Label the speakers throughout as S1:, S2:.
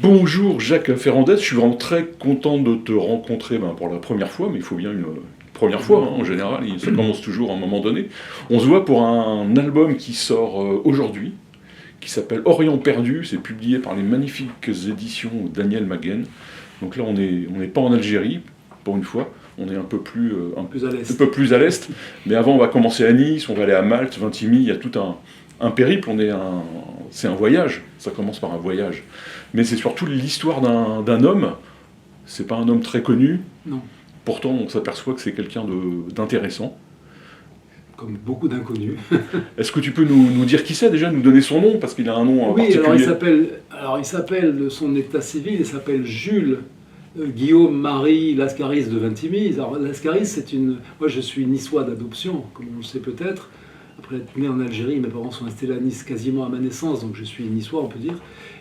S1: Bonjour Jacques Ferrandez, je suis vraiment très content de te rencontrer pour la première fois, mais il faut bien une première fois, en général, ça commence toujours à un moment donné. On se voit pour un album qui sort aujourd'hui, qui s'appelle Orient perdu, c'est publié par les magnifiques éditions Daniel Maguen. Donc là on n'est pas en Algérie, pour une fois, on est un peu plus à l'est, mais avant on va commencer à Nice, on va aller à Malte, Vintimille, il y a tout un périple, c'est un voyage, ça commence par un voyage. Mais c'est surtout l'histoire d'un homme, c'est pas un homme très connu,
S2: non.
S1: Pourtant on s'aperçoit que c'est quelqu'un d'intéressant.
S2: Comme beaucoup d'inconnus.
S1: Est-ce que tu peux nous dire qui c'est déjà, nous donner son nom, parce qu'il a un nom particulier?
S2: Alors il s'appelle de son état civil, il s'appelle Jules Guillaume Marie Lascaris de Vintimille. Alors Lascaris, moi je suis niçois d'adoption, comme on le sait peut-être. Après être né en Algérie, mes parents sont installés à Nice quasiment à ma naissance, donc je suis niçois, on peut dire.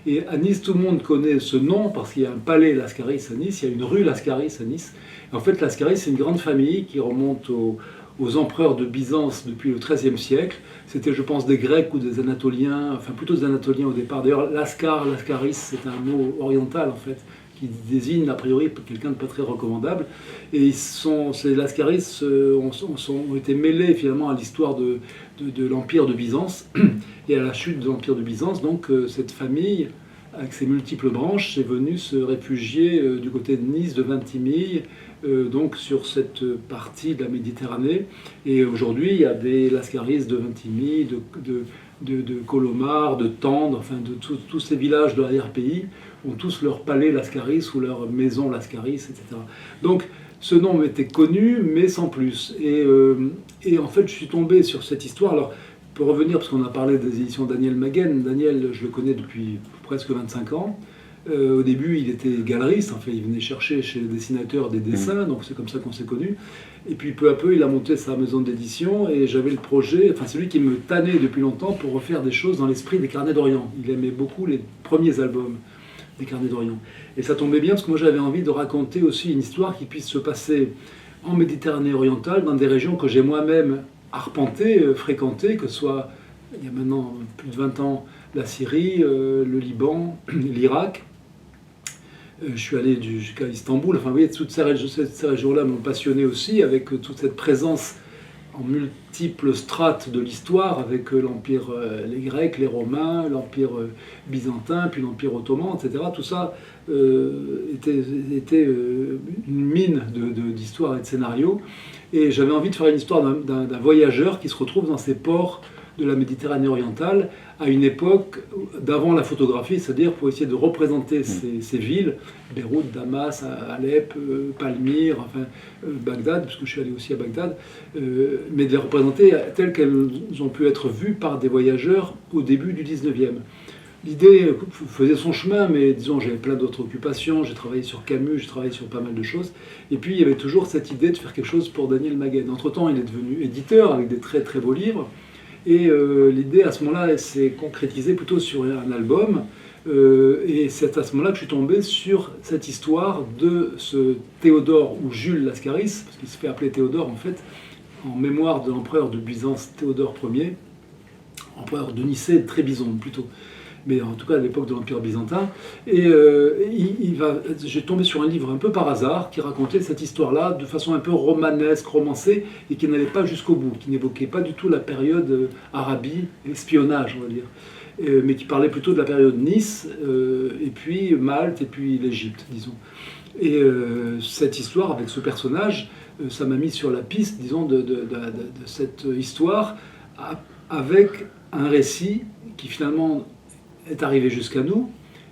S2: Et à Nice, tout le monde connaît ce nom parce qu'il y a un palais Lascaris à Nice, il y a une rue Lascaris à Nice. Et en fait, Lascaris, c'est une grande famille qui remonte aux empereurs de Byzance depuis le XIIIe siècle. C'était, je pense, des Grecs ou des Anatoliens, enfin plutôt des Anatoliens au départ. D'ailleurs, Lascaris, c'est un mot oriental, en fait, qui désigne a priori quelqu'un de pas très recommandable. Et ces Lascaris ont été mêlés finalement à l'histoire de l'Empire de Byzance et à la chute de l'Empire de Byzance. Donc cette famille, avec ses multiples branches, est venue se réfugier du côté de Nice, de Vintimille, donc sur cette partie de la Méditerranée. Et aujourd'hui, il y a des Lascaris de Vintimille, de Colomar, de Tende, enfin de tous ces villages de l'arrière-pays, ont tous leur palais Lascaris ou leur maison Lascaris, etc. Donc ce nom était connu, mais sans plus. Et en fait, je suis tombé sur cette histoire. Alors, pour revenir, parce qu'on a parlé des éditions Daniel Maguen, Daniel, je le connais depuis presque 25 ans. Au début, il était galeriste, en fait, il venait chercher chez les dessinateurs des dessins, donc c'est comme ça qu'on s'est connus. Et puis peu à peu, il a monté sa maison d'édition et j'avais le projet, enfin c'est lui qui me tannait depuis longtemps pour refaire des choses dans l'esprit des Carnets d'Orient. Il aimait beaucoup les premiers albums des Carnets d'Orient. Et ça tombait bien parce que moi j'avais envie de raconter aussi une histoire qui puisse se passer en Méditerranée orientale, dans des régions que j'ai moi-même arpentées, fréquentées, que ce soit, il y a maintenant plus de 20 ans, la Syrie, le Liban, l'Irak. Je suis allé jusqu'à Istanbul. Enfin, vous voyez, toutes ces régions-là m'ont passionné aussi, avec toute cette présence en multiples strates de l'histoire, avec l'Empire, les Grecs, les Romains, l'Empire byzantin, puis l'Empire ottoman, etc. Tout ça était une mine d'histoire et de scénarios. Et j'avais envie de faire une histoire d'un voyageur qui se retrouve dans ces ports de la Méditerranée orientale à une époque d'avant la photographie, c'est-à-dire pour essayer de représenter ces villes, Beyrouth, Damas, Alep, Palmyre, enfin Bagdad, parce que je suis allé aussi à Bagdad, mais de les représenter telles qu'elles ont pu être vues par des voyageurs au début du 19e. L'idée faisait son chemin, mais disons, j'avais plein d'autres occupations, j'ai travaillé sur Camus, j'ai travaillé sur pas mal de choses, et puis il y avait toujours cette idée de faire quelque chose pour Daniel Maguen. Entre-temps, il est devenu éditeur avec des très très beaux livres, et l'idée à ce moment-là s'est concrétisée plutôt sur un album, et c'est à ce moment-là que je suis tombé sur cette histoire de ce Théodore ou Jules Lascaris, parce qu'il se fait appeler Théodore en fait, en mémoire de l'empereur de Byzance Théodore Ier, empereur de Nicée, de Trébizonde plutôt, mais en tout cas à l'époque de l'Empire byzantin. Et j'ai tombé sur un livre un peu par hasard qui racontait cette histoire-là de façon un peu romanesque, romancée, et qui n'allait pas jusqu'au bout, qui n'évoquait pas du tout la période Arabie, espionnage, on va dire, mais qui parlait plutôt de la période Nice, et puis Malte, et puis l'Égypte, disons. Et cette histoire avec ce personnage, ça m'a mis sur la piste, disons, de cette histoire, avec un récit qui finalement est arrivé jusqu'à nous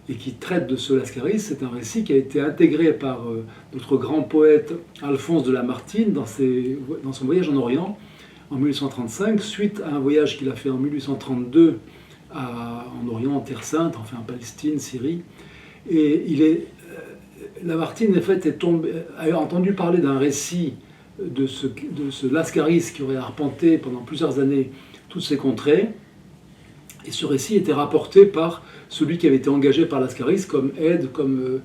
S2: et qui traite de ce Lascaris. C'est un récit qui a été intégré par notre grand poète Alphonse de Lamartine dans son voyage en Orient en 1835, suite à un voyage qu'il a fait en 1832 en Orient, en Terre Sainte, enfin en Palestine, Syrie. Et Lamartine en fait a entendu parler d'un récit de ce Lascaris qui aurait arpenté pendant plusieurs années toutes ces contrées. Et ce récit était rapporté par celui qui avait été engagé par Lascaris comme aide, comme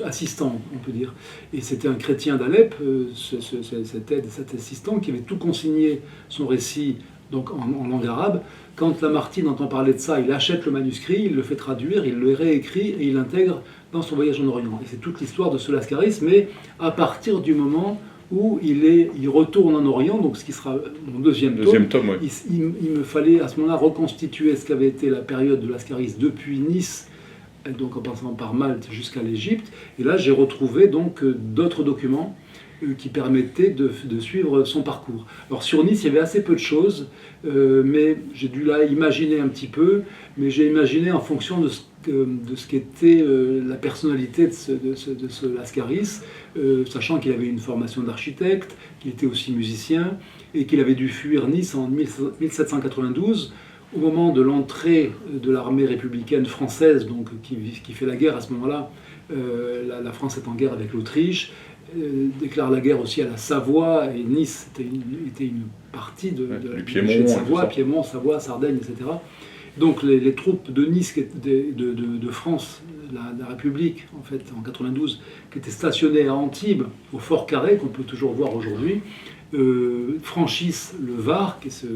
S2: assistant, on peut dire. Et c'était un chrétien d'Alep, cet aide, cet assistant, qui avait tout consigné son récit donc en langue arabe. Quand Lamartine entend parler de ça, il achète le manuscrit, il le fait traduire, il le réécrit et il l'intègre dans son voyage en Orient. Et c'est toute l'histoire de ce Lascaris, mais à partir du moment où il retourne en Orient, donc ce qui sera mon deuxième tome,
S1: ouais.
S2: il me fallait à ce moment-là reconstituer ce qu'avait été la période de Lascaris depuis Nice, donc en passant par Malte jusqu'à l'Égypte. Et là, j'ai retrouvé donc d'autres documents qui permettaient de suivre son parcours. Alors sur Nice, il y avait assez peu de choses, mais j'ai dû là imaginer un petit peu, mais j'ai imaginé en fonction de ce qu'était la personnalité de ce Lascaris, sachant qu'il avait une formation d'architecte, qu'il était aussi musicien, et qu'il avait dû fuir Nice en 1792, au moment de l'entrée de l'armée républicaine française, donc, qui fait la guerre à ce moment-là. La France est en guerre avec l'Autriche, déclare la guerre aussi à la Savoie, et Nice était une partie de
S1: Piémont,
S2: de Savoie, Piémont, Savoie, Sardaigne, etc. Donc les troupes de Nice, de France, la République, en fait, en 92, qui étaient stationnées à Antibes, au Fort Carré, qu'on peut toujours voir aujourd'hui, franchissent le Var, qui est ce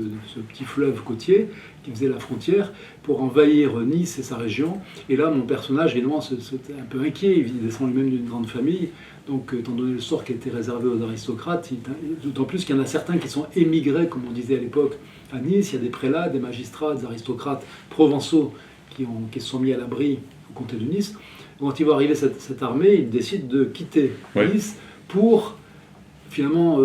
S2: petit fleuve côtier qui faisait la frontière, pour envahir Nice et sa région. Et là, mon personnage, évidemment, c'était un peu inquiet. Il descend lui-même d'une grande famille. Donc, étant donné le sort qui était réservé aux aristocrates, d'autant plus qu'il y en a certains qui sont émigrés, comme on disait à l'époque, à Nice. Il y a des prélats, des magistrats, des aristocrates provençaux qui se sont mis à l'abri au comté de Nice. Quand il voit arriver cette armée, il décide de quitter Nice pour, finalement,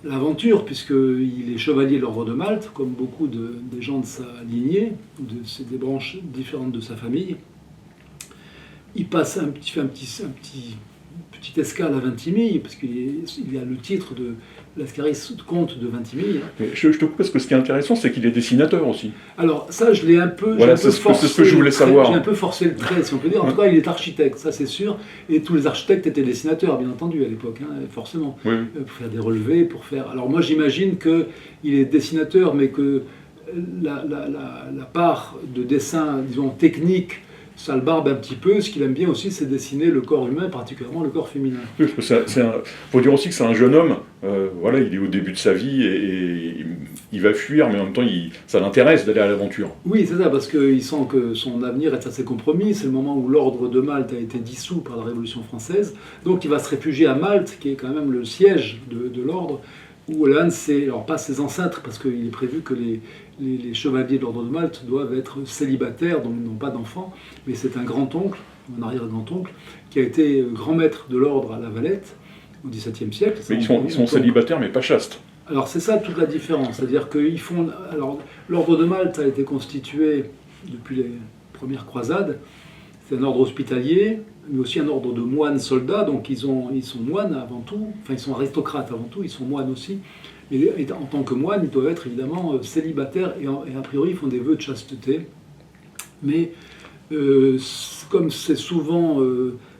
S2: l'aventure, puisqu'il est chevalier de l'ordre de Malte, comme beaucoup des gens de sa lignée, des branches différentes de sa famille. Il passe fait un petit escale à Vintimille, parce qu'il y a le titre de Lascaris, comte de Vintimille.
S1: Mais je te coupe parce que ce qui est intéressant, c'est qu'il est dessinateur aussi.
S2: Alors ça, je l'ai un peu,
S1: voilà, c'est ce que je voulais savoir.
S2: J'ai un peu forcé le trait, si on peut dire. En tout cas, il est architecte, ça c'est sûr. Et tous les architectes étaient dessinateurs, bien entendu, à l'époque, forcément.
S1: Oui.
S2: Pour faire des relevés, pour faire... Alors moi, j'imagine qu'il est dessinateur, mais que la part de dessin, disons, technique, ça le barbe un petit peu. Ce qu'il aime bien aussi, c'est dessiner le corps humain, particulièrement le corps féminin.
S1: Il faut dire aussi que c'est un jeune homme, voilà, il est au début de sa vie et il va fuir, mais en même temps, ça l'intéresse d'aller à l'aventure.
S2: Oui, c'est ça, parce qu'il sent que son avenir est assez compromis. C'est le moment où l'ordre de Malte a été dissous par la Révolution française. Donc il va se réfugier à Malte, qui est quand même le siège de l'ordre, où l'un de ses, alors pas ses ancêtres, parce qu'il est prévu que les chevaliers de l'ordre de Malte doivent être célibataires, donc n'ont pas d'enfants, mais c'est un grand-oncle, un arrière-grand-oncle, qui a été grand maître de l'ordre à La Valette au XVIIe siècle.
S1: Mais ils sont célibataires, mais pas chastes.
S2: Alors c'est ça toute la différence, c'est-à-dire qu'ils font... Alors l'ordre de Malte a été constitué depuis les premières croisades. C'est un ordre hospitalier, mais aussi un ordre de moines soldats, donc ils sont moines avant tout, enfin ils sont aristocrates avant tout, ils sont moines aussi, mais en tant que moines, ils doivent être évidemment célibataires et a priori ils font des vœux de chasteté. Mais comme c'est souvent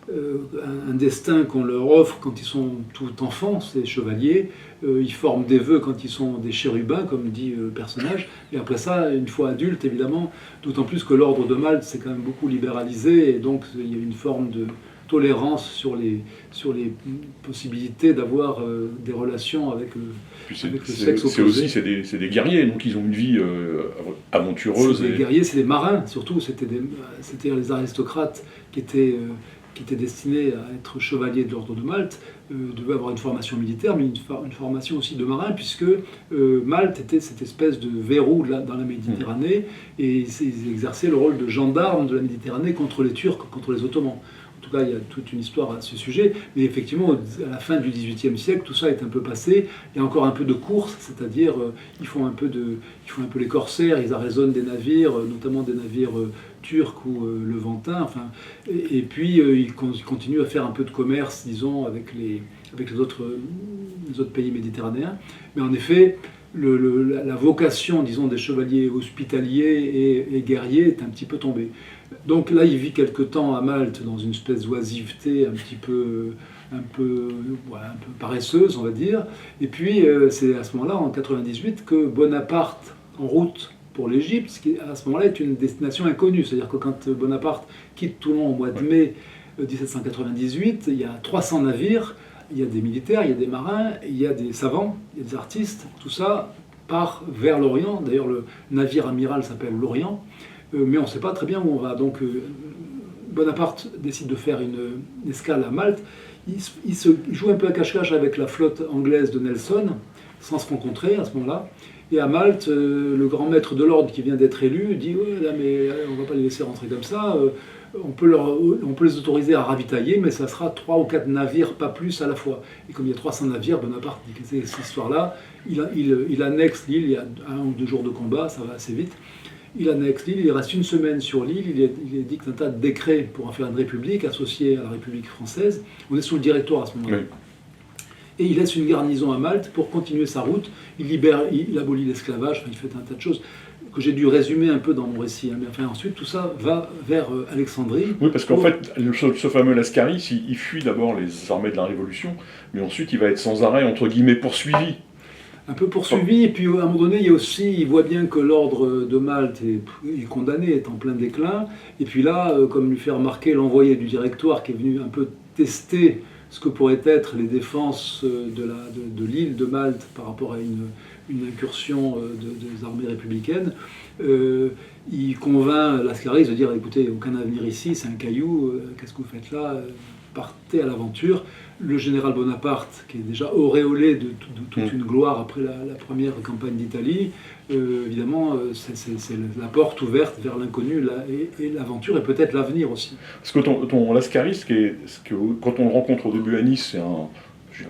S2: un destin qu'on leur offre quand ils sont tout enfants, ces chevaliers, ils forment des vœux quand ils sont des chérubins, comme dit le personnage, et après ça, une fois adultes, évidemment, d'autant plus que l'ordre de Malte s'est quand même beaucoup libéralisé, et donc il y a une forme de tolérance sur les possibilités d'avoir des relations avec le sexe opposé.
S1: C'est des guerriers, donc ils ont une vie aventureuse.
S2: C'est des guerriers, c'est des marins, surtout, c'était les aristocrates qui étaient destinés à être chevaliers de l'ordre de Malte, devaient avoir une formation militaire, mais une formation aussi de marin, puisque Malte était cette espèce de verrou dans la Méditerranée, et ils exerçaient le rôle de gendarmes de la Méditerranée contre les Turcs, contre les Ottomans. En tout cas, il y a toute une histoire à ce sujet, mais effectivement, à la fin du XVIIIe siècle, tout ça est un peu passé. Il y a encore un peu de course, c'est-à-dire ils font un peu les corsaires, ils arraisonnent des navires, notamment des navires turcs ou levantins, enfin, et puis ils continuent à faire un peu de commerce, disons, avec les autres pays méditerranéens. Mais en effet, la vocation, disons, des chevaliers hospitaliers et guerriers est un petit peu tombée. Donc là, il vit quelque temps à Malte dans une espèce d'oisiveté un peu paresseuse, on va dire. Et puis, c'est à ce moment-là, en 98, que Bonaparte, en route pour l'Égypte, ce qui à ce moment-là est une destination inconnue. C'est-à-dire que quand Bonaparte quitte Toulon au mois de mai 1798, il y a 300 navires, il y a des militaires, il y a des marins, il y a des savants, il y a des artistes, tout ça part vers l'Orient. D'ailleurs, le navire amiral s'appelle l'Orient, mais on ne sait pas très bien où on va. Donc Bonaparte décide de faire une escale à Malte. Il joue un peu à cache-cache avec la flotte anglaise de Nelson, sans se rencontrer à ce moment-là. Et à Malte, le grand maître de l'ordre qui vient d'être élu dit ouais, là, mais on ne va pas les laisser rentrer comme ça. On peut les autoriser à ravitailler, mais ça sera 3 ou 4 navires, pas plus à la fois. Et comme il y a 300 navires, Bonaparte dit que c'est cette histoire-là. Il annexe l'île, il y a 1 ou 2 jours de combat, ça va assez vite. Il annexe l'île, il reste 1 semaine sur l'île, il édicte un tas de décrets pour en faire une république associée à la République française. On est sous le directoire à ce moment-là. Oui. Et il laisse une garnison à Malte pour continuer sa route. Il abolit l'esclavage, enfin, il fait un tas de choses que j'ai dû résumer un peu dans mon récit. Mais enfin, ensuite, tout ça va vers Alexandrie.
S1: Oui, parce qu'en fait, ce fameux Lascaris, il fuit d'abord les armées de la Révolution, mais ensuite il va être sans arrêt, entre guillemets, poursuivi.
S2: Un peu poursuivi, et puis à un moment donné, il voit bien que l'ordre de Malte est condamné, est en plein déclin. Et puis là, comme lui fait remarquer l'envoyé du directoire qui est venu un peu tester ce que pourraient être les défenses de l'île de Malte par rapport à une incursion des armées républicaines, il convainc Lascaris de dire écoutez, aucun avenir ici, c'est un caillou, qu'est-ce que vous faites là, partez à l'aventure. Le général Bonaparte, qui est déjà auréolé de toute une gloire après la première campagne d'Italie, évidemment, c'est la porte ouverte vers l'inconnu et l'aventure et peut-être l'avenir aussi.
S1: Parce que ton Lascaris, quand on le rencontre au début à Nice,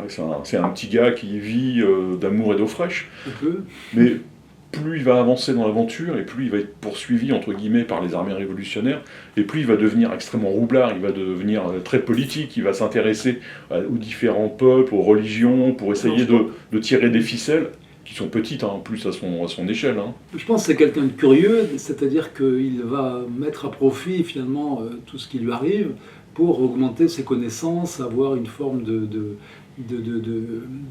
S1: c'est un petit gars qui vit d'amour et d'eau fraîche.
S2: Un peu.
S1: Mais plus il va avancer dans l'aventure, et plus il va être poursuivi, entre guillemets, par les armées révolutionnaires, et plus il va devenir extrêmement roublard, il va devenir très politique, il va s'intéresser aux différents peuples, aux religions, pour essayer de tirer des ficelles, qui sont petites, en plus à son échelle.
S2: Je pense que c'est quelqu'un de curieux, c'est-à-dire qu'il va mettre à profit, finalement, tout ce qui lui arrive, pour augmenter ses connaissances, avoir une forme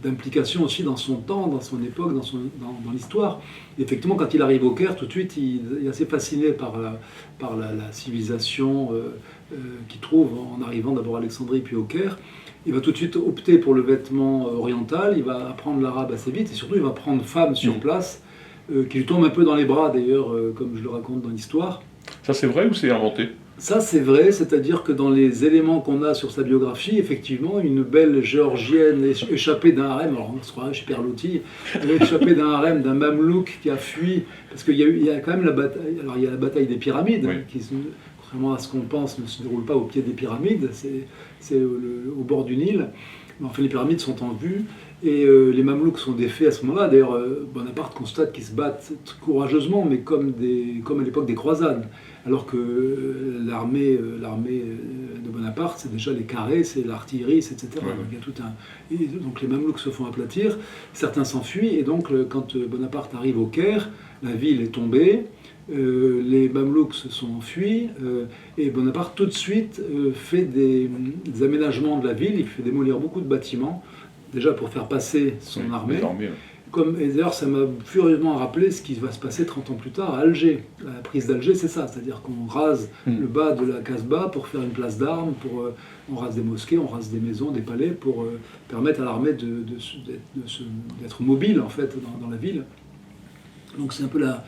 S2: d'implication aussi dans son temps, dans son époque, dans l'histoire. Effectivement, quand il arrive au Caire, tout de suite, il est assez fasciné par la civilisation qu'il trouve en arrivant d'abord à Alexandrie puis au Caire. Il va tout de suite opter pour le vêtement oriental, il va apprendre l'arabe assez vite, et surtout il va prendre femme sur place, qui lui tombe un peu dans les bras d'ailleurs, comme je le raconte dans l'histoire.
S1: Ça c'est vrai ou c'est inventé ?
S2: Ça, c'est vrai, c'est-à-dire que dans les éléments qu'on a sur sa biographie, effectivement, une belle géorgienne échappée d'un harem, alors on se croirait chez Perlotti, échappée d'un harem, d'un mamelouk qui a fui, parce qu'il y a quand même la bataille, alors il y a la bataille des pyramides, oui, qui, contrairement à ce qu'on pense, ne se déroule pas au pied des pyramides, c'est au bord du Nil. Mais enfin, les pyramides sont en vue, et les Mamelouks sont défaits à ce moment-là. D'ailleurs, Bonaparte constate qu'ils se battent courageusement, mais comme à l'époque des croisades. Alors que l'armée de Bonaparte, c'est déjà les carrés, c'est l'artillerie, etc. Ouais. Donc, il y a tout donc les Mamelouks se font aplatir, certains s'enfuient, et donc quand Bonaparte arrive au Caire, la ville est tombée, les Mamelouks se sont enfuis, et Bonaparte tout de suite fait des aménagements de la ville, il fait démolir beaucoup de bâtiments, déjà pour faire passer son armée. Et d'ailleurs, ça m'a furieusement rappelé ce qui va se passer 30 ans plus tard à Alger. La prise d'Alger, c'est ça, c'est-à-dire qu'on rase le bas de la Casbah pour faire une place d'armes, on rase des mosquées, on rase des maisons, des palais, pour permettre à l'armée d'être mobile, en fait, dans la ville. Donc c'est un peu la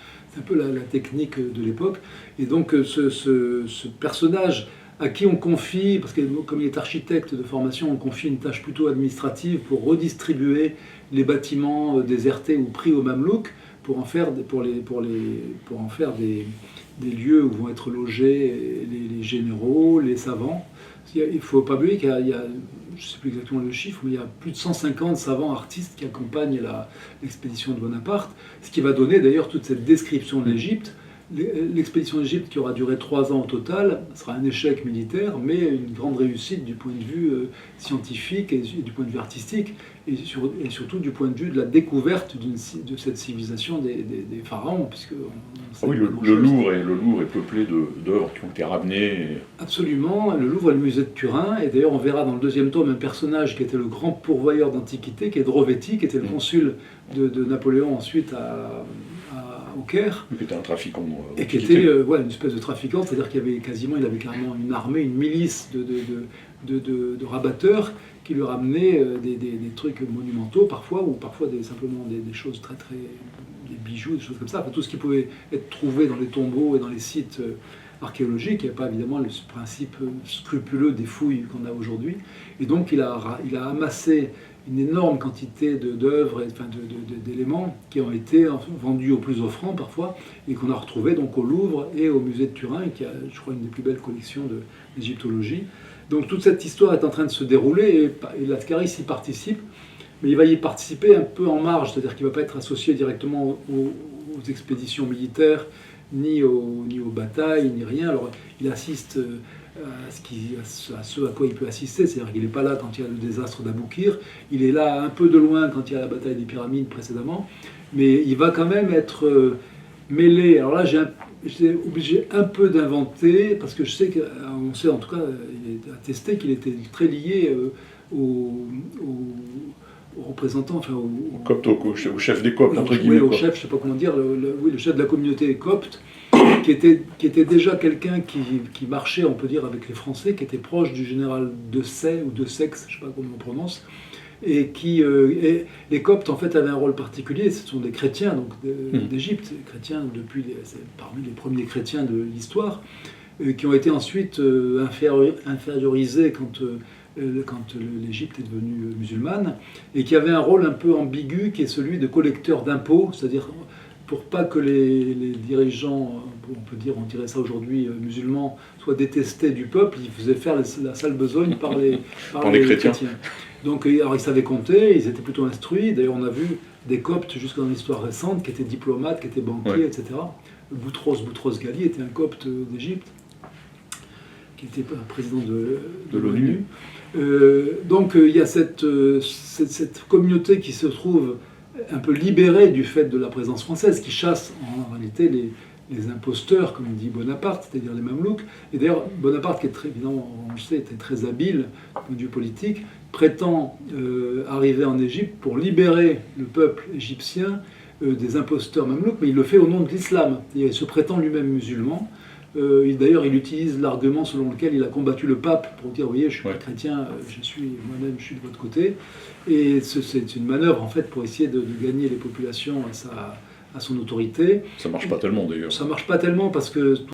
S2: technique de l'époque. Et donc ce personnage à qui on confie, parce que comme il est architecte de formation, on confie une tâche plutôt administrative pour redistribuer les bâtiments désertés ou pris aux Mamelouks pour en faire des lieux où vont être logés les généraux, les savants. Il ne faut pas oublier qu'il y a, je ne sais plus exactement le chiffre, mais il y a plus de 150 savants artistes qui accompagnent l'expédition de Bonaparte, ce qui va donner d'ailleurs toute cette description de l'Égypte. L'expédition d'Égypte, qui aura duré 3 ans au total, sera un échec militaire, mais une grande réussite du point de vue scientifique et du point de vue artistique, et surtout du point de vue de la découverte de cette civilisation des pharaons, puisque
S1: oui, le Louvre est peuplé d'œuvres qui ont été ramenées.
S2: Absolument, le Louvre est le musée de Turin, et d'ailleurs on verra dans le 2e tome un personnage qui était le grand pourvoyeur d'antiquités, qui est Drovetti, qui était le consul de Napoléon ensuite au Caire.
S1: Qui était un trafiquant.
S2: Et qui était une espèce de trafiquant, c'est-à-dire qu'il avait carrément une armée, une milice de rabatteurs qui lui ramenaient des trucs monumentaux parfois, ou parfois simplement des choses très très bijoux, des choses comme ça, enfin, tout ce qui pouvait être trouvé dans les tombeaux et dans les sites archéologiques. Il n'y avait pas évidemment le principe scrupuleux des fouilles qu'on a aujourd'hui. Et donc il a amassé une énorme quantité d'œuvres, enfin d'éléments qui ont été vendus au plus offrant parfois et qu'on a retrouvé donc au Louvre et au musée de Turin, qui a, je crois, une des plus belles collections d'égyptologie. Donc toute cette histoire est en train de se dérouler et Lascaris y participe, mais il va y participer un peu en marge, c'est-à-dire qu'il ne va pas être associé directement aux expéditions militaires, ni aux batailles, ni rien. Alors il assiste à ce à quoi il peut assister, c'est-à-dire qu'il n'est pas là quand il y a le désastre d'Aboukir, il est là un peu de loin quand il y a la bataille des pyramides précédemment, mais il va quand même être mêlé. Alors là, j'étais obligé un peu d'inventer, parce que je sais qu'on sait en tout cas, il est attesté qu'il était très lié aux représentants, enfin
S1: au copte, au chef des coptes, entre guillemets.
S2: Oui, au chef, je ne sais pas comment dire, le chef de la communauté copte, qui était déjà quelqu'un qui marchait, on peut dire, avec les Français, qui était proche du général de Say, ou de Sex, je ne sais pas comment on prononce, et et les Coptes, en fait, avaient un rôle particulier. Ce sont des chrétiens donc d'Égypte, chrétiens c'est parmi les premiers chrétiens de l'histoire, qui ont été ensuite infériorisés quand l'Égypte est devenue musulmane, et qui avaient un rôle un peu ambigu, qui est celui de collecteur d'impôts, c'est-à-dire pour pas que les dirigeants, on dirait ça aujourd'hui, musulmans, soient détestés du peuple, ils faisaient faire la sale besogne par les chrétiens. Donc alors, ils savaient compter, ils étaient plutôt instruits. D'ailleurs, on a vu des Coptes jusque dans l'histoire récente qui étaient diplomates, qui étaient banquiers, etc. Boutros Ghali était un Copte d'Égypte, qui était président de l'ONU. Donc il y a cette communauté qui se trouve un peu libérée du fait de la présence française, qui chasse en réalité les imposteurs, comme dit Bonaparte, c'est-à-dire les Mamelouks. Et d'ailleurs, Bonaparte, qui est très, évidemment, on le sait, était très habile du point de vue politique, prétend arriver en Égypte pour libérer le peuple égyptien des imposteurs Mamelouks, mais il le fait au nom de l'islam. Il se prétend lui-même musulman. D'ailleurs, il utilise l'argument selon lequel il a combattu le pape pour dire, vous voyez, je suis pas chrétien, je suis de votre côté. Et c'est une manœuvre, en fait, pour essayer de gagner les populations à son autorité.
S1: Ça marche pas tellement, d'ailleurs.
S2: Ça marche pas tellement parce que